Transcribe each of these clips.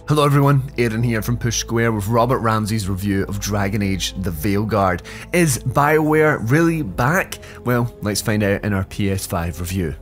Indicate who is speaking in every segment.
Speaker 1: Hello everyone, Aaron here from Push Square with Robert Ramsey's review of Dragon Age The Veilguard. Is Bioware really back? Well, let's find out in our PS5 review.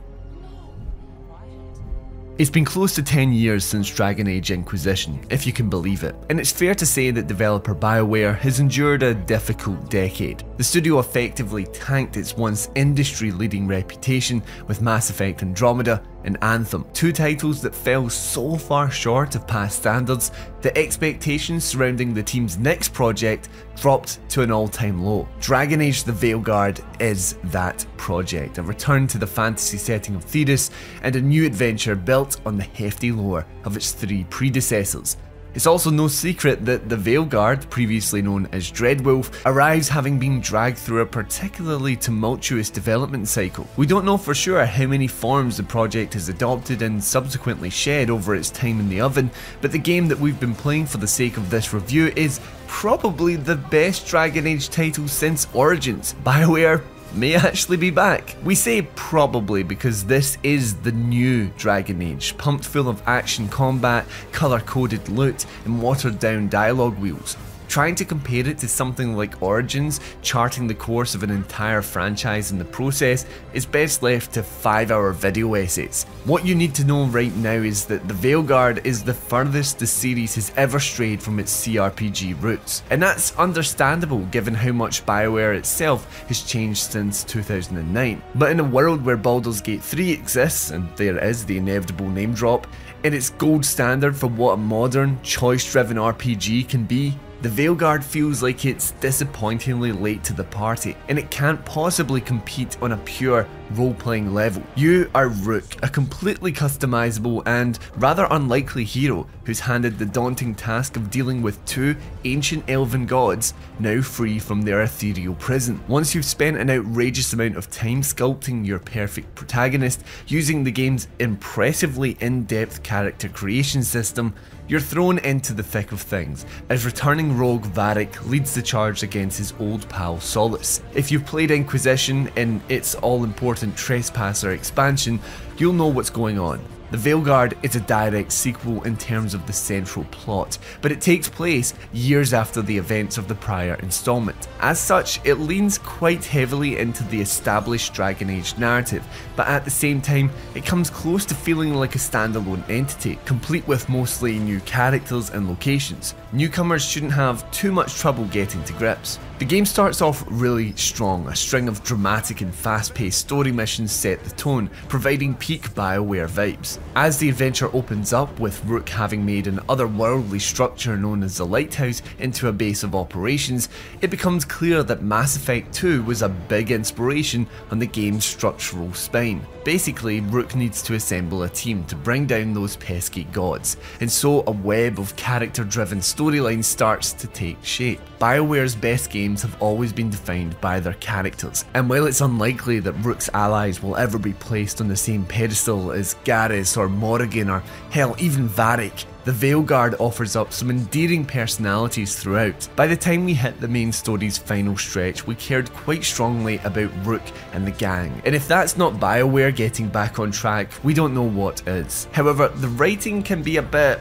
Speaker 1: It's been close to 10 years since Dragon Age Inquisition, if you can believe it, and it's fair to say that developer Bioware has endured a difficult decade. The studio effectively tanked its once industry-leading reputation with Mass Effect Andromeda and Anthem, two titles that fell so far short of past standards that expectations surrounding the team's next project dropped to an all-time low. Dragon Age The Veilguard is that project, a return to the fantasy setting of Thedas and a new adventure built on the hefty lore of its three predecessors. It's also no secret that the Veilguard, previously known as Dreadwolf, arrives having been dragged through a particularly tumultuous development cycle. We don't know for sure how many forms the project has adopted and subsequently shed over its time in the oven, but the game that we've been playing for the sake of this review is probably the best Dragon Age title since Origins. Bioware may actually be back. We say probably because this is the new Dragon Age, pumped full of action combat, colour-coded loot, and watered-down dialogue wheels. Trying to compare it to something like Origins, charting the course of an entire franchise in the process, is best left to 5-hour video essays. What you need to know right now is that The Veilguard is the furthest the series has ever strayed from its CRPG roots, and that's understandable given how much Bioware itself has changed since 2009. But in a world where Baldur's Gate 3 exists, and there is the inevitable name drop, and it's gold standard for what a modern, choice-driven RPG can be, The Veilguard feels like it's disappointingly late to the party, and it can't possibly compete on a pure role-playing level. You are Rook, a completely customizable and rather unlikely hero who's handed the daunting task of dealing with two ancient elven gods now free from their ethereal prison. Once you've spent an outrageous amount of time sculpting your perfect protagonist using the game's impressively in-depth character creation system, you're thrown into the thick of things, as returning rogue Varric leads the charge against his old pal Solus. If you've played Inquisition in its all-important Trespasser expansion, you'll know what's going on. The Veilguard is a direct sequel in terms of the central plot, but it takes place years after the events of the prior installment. As such, it leans quite heavily into the established Dragon Age narrative, but at the same time, it comes close to feeling like a standalone entity, complete with mostly new characters and locations. Newcomers shouldn't have too much trouble getting to grips. The game starts off really strong, a string of dramatic and fast-paced story missions set the tone, providing peak Bioware vibes. As the adventure opens up with Rook having made an otherworldly structure known as the Lighthouse into a base of operations, it becomes clear that Mass Effect 2 was a big inspiration on the game's structural spine. Basically, Rook needs to assemble a team to bring down those pesky gods, and so a web of character-driven storylines starts to take shape. Bioware's best games have always been defined by their characters, and while it's unlikely that Rook's allies will ever be placed on the same pedestal as Garrus or Morrigan or hell, even Varric, The Veilguard offers up some endearing personalities throughout. By the time we hit the main story's final stretch, we cared quite strongly about Rook and the gang, and if that's not Bioware getting back on track, we don't know what is. However, the writing can be a bit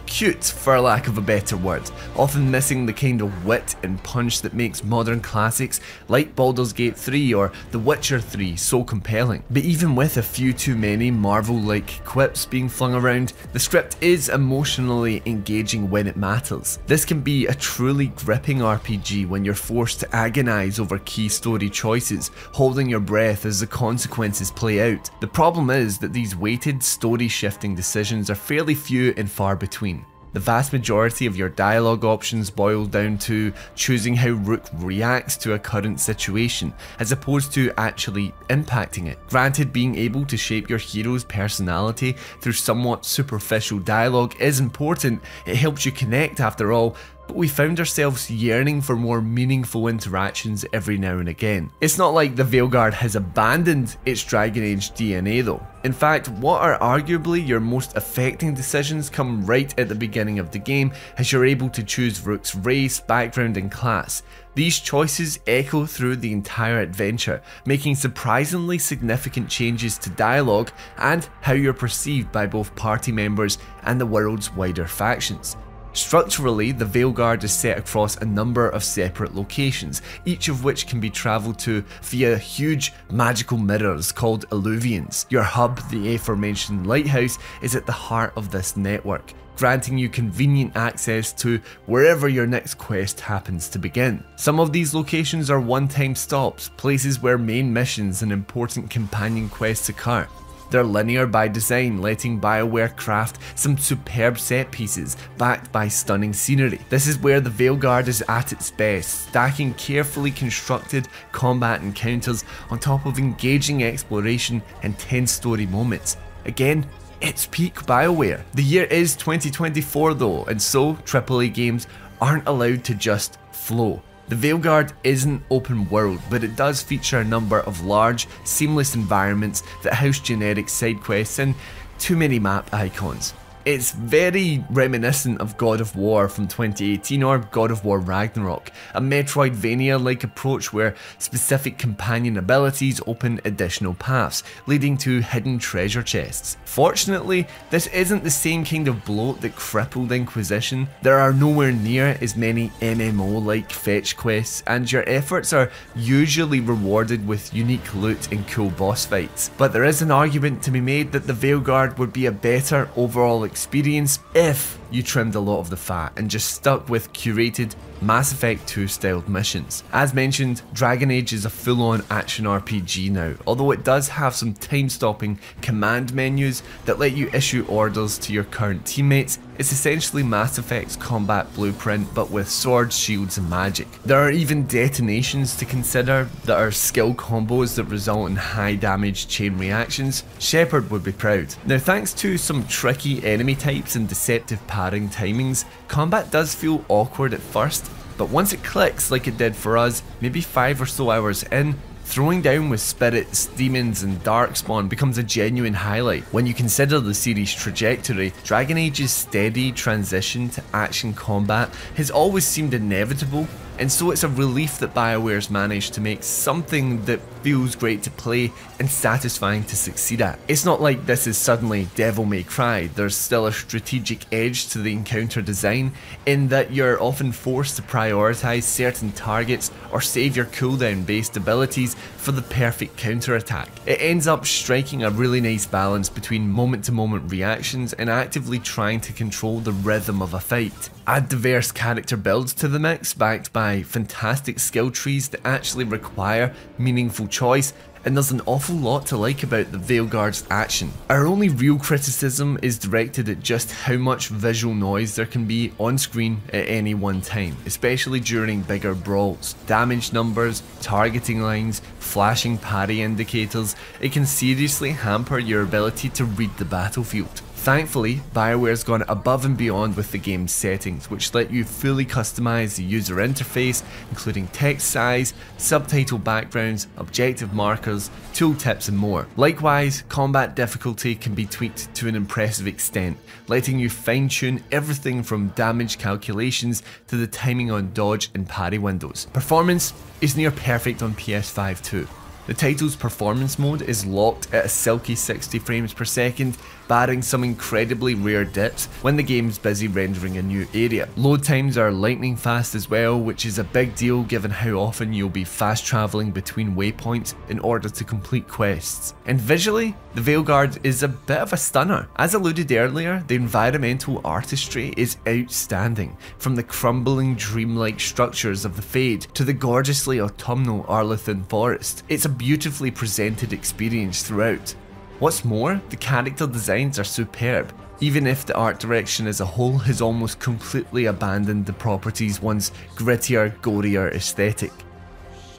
Speaker 1: cute, for lack of a better word, often missing the kind of wit and punch that makes modern classics like Baldur's Gate 3 or The Witcher 3 so compelling. But even with a few too many Marvel-like quips being flung around, the script is emotionally engaging when it matters. This can be a truly gripping RPG when you're forced to agonise over key story choices, holding your breath as the consequences play out. The problem is that these weighted, story-shifting decisions are fairly few and far between. The vast majority of your dialogue options boil down to choosing how Rook reacts to a current situation, as opposed to actually impacting it. Granted, being able to shape your hero's personality through somewhat superficial dialogue is important, it helps you connect after all, but we found ourselves yearning for more meaningful interactions every now and again. It's not like the Veilguard has abandoned its Dragon Age DNA though. In fact, what are arguably your most affecting decisions come right at the beginning of the game, as you're able to choose Rook's race, background and class. These choices echo through the entire adventure, making surprisingly significant changes to dialogue and how you're perceived by both party members and the world's wider factions. Structurally, the Veilguard is set across a number of separate locations, each of which can be travelled to via huge magical mirrors called Illuvians. Your hub, the aforementioned lighthouse, is at the heart of this network, granting you convenient access to wherever your next quest happens to begin. Some of these locations are one-time stops, places where main missions and important companion quests occur. They're linear by design, letting Bioware craft some superb set pieces backed by stunning scenery. This is where the Veilguard is at its best, stacking carefully constructed combat encounters on top of engaging exploration and tense story moments. Again, it's peak Bioware. The year is 2024 though, and so AAA games aren't allowed to just flow. The Veilguard isn't open world, but it does feature a number of large, seamless environments that house generic side quests and too many map icons. It's very reminiscent of God of War from 2018 or God of War Ragnarok, a Metroidvania-like approach where specific companion abilities open additional paths, leading to hidden treasure chests. Fortunately, this isn't the same kind of bloat that crippled Inquisition. There are nowhere near as many MMO-like fetch quests, and your efforts are usually rewarded with unique loot and cool boss fights. But there is an argument to be made that the Veilguard would be a better overall experience if you trimmed a lot of the fat and just stuck with curated Mass Effect 2 styled missions. As mentioned, Dragon Age is a full-on action RPG now, although it does have some time-stopping command menus that let you issue orders to your current teammates. It's essentially Mass Effect's combat blueprint, but with swords, shields and magic. There are even detonations to consider that are skill combos that result in high damage chain reactions. Shepard would be proud. Now, thanks to some tricky enemy types and deceptive parrying timings, combat does feel awkward at first, but once it clicks like it did for us, maybe 5 or so hours in, throwing down with spirits, demons and darkspawn becomes a genuine highlight. When you consider the series' trajectory, Dragon Age's steady transition to action combat has always seemed inevitable, and so it's a relief that Bioware's managed to make something that feels great to play and satisfying to succeed at. It's not like this is suddenly Devil May Cry. There's still a strategic edge to the encounter design in that you're often forced to prioritise certain targets or save your cooldown based abilities for the perfect counterattack. It ends up striking a really nice balance between moment to moment reactions and actively trying to control the rhythm of a fight. Add diverse character builds to the mix backed by fantastic skill trees that actually require meaningful choice, and there's an awful lot to like about the Veilguard's action. Our only real criticism is directed at just how much visual noise there can be on screen at any one time, especially during bigger brawls. Damage numbers, targeting lines, flashing parry indicators, it can seriously hamper your ability to read the battlefield. Thankfully, Bioware's gone above and beyond with the game's settings, which let you fully customize the user interface, including text size, subtitle backgrounds, objective markers, tooltips and more. Likewise, combat difficulty can be tweaked to an impressive extent, letting you fine-tune everything from damage calculations to the timing on dodge and parry windows. Performance is near perfect on PS5 too. The title's performance mode is locked at a silky 60 frames per second, barring some incredibly rare dips when the game's busy rendering a new area. Load times are lightning fast as well, which is a big deal given how often you'll be fast travelling between waypoints in order to complete quests. And visually, the Veilguard is a bit of a stunner. As alluded earlier, the environmental artistry is outstanding, from the crumbling dreamlike structures of the Fade to the gorgeously autumnal Arlethan forest. It's a beautifully presented experience throughout. What's more, the character designs are superb, even if the art direction as a whole has almost completely abandoned the property's once grittier, gorier aesthetic.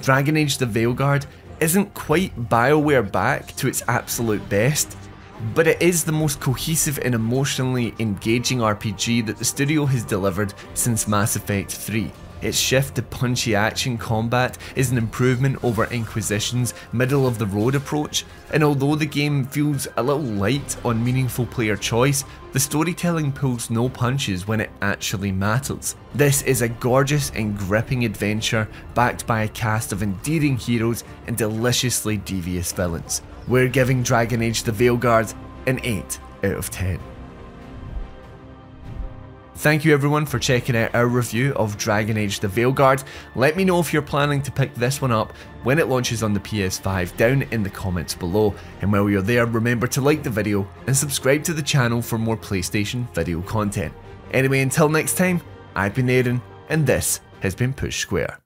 Speaker 1: Dragon Age The Veilguard isn't quite Bioware back to its absolute best, but it is the most cohesive and emotionally engaging RPG that the studio has delivered since Mass Effect 3. Its shift to punchy action combat is an improvement over Inquisition's middle-of-the-road approach, and although the game feels a little light on meaningful player choice, the storytelling pulls no punches when it actually matters. This is a gorgeous and gripping adventure backed by a cast of endearing heroes and deliciously devious villains. We're giving Dragon Age The Veilguard an 8 out of 10. Thank you everyone for checking out our review of Dragon Age The Veilguard. Let me know if you're planning to pick this one up when it launches on the PS5 down in the comments below. And while you're there, remember to like the video and subscribe to the channel for more PlayStation video content. Anyway, until next time, I've been Aaron and this has been Push Square.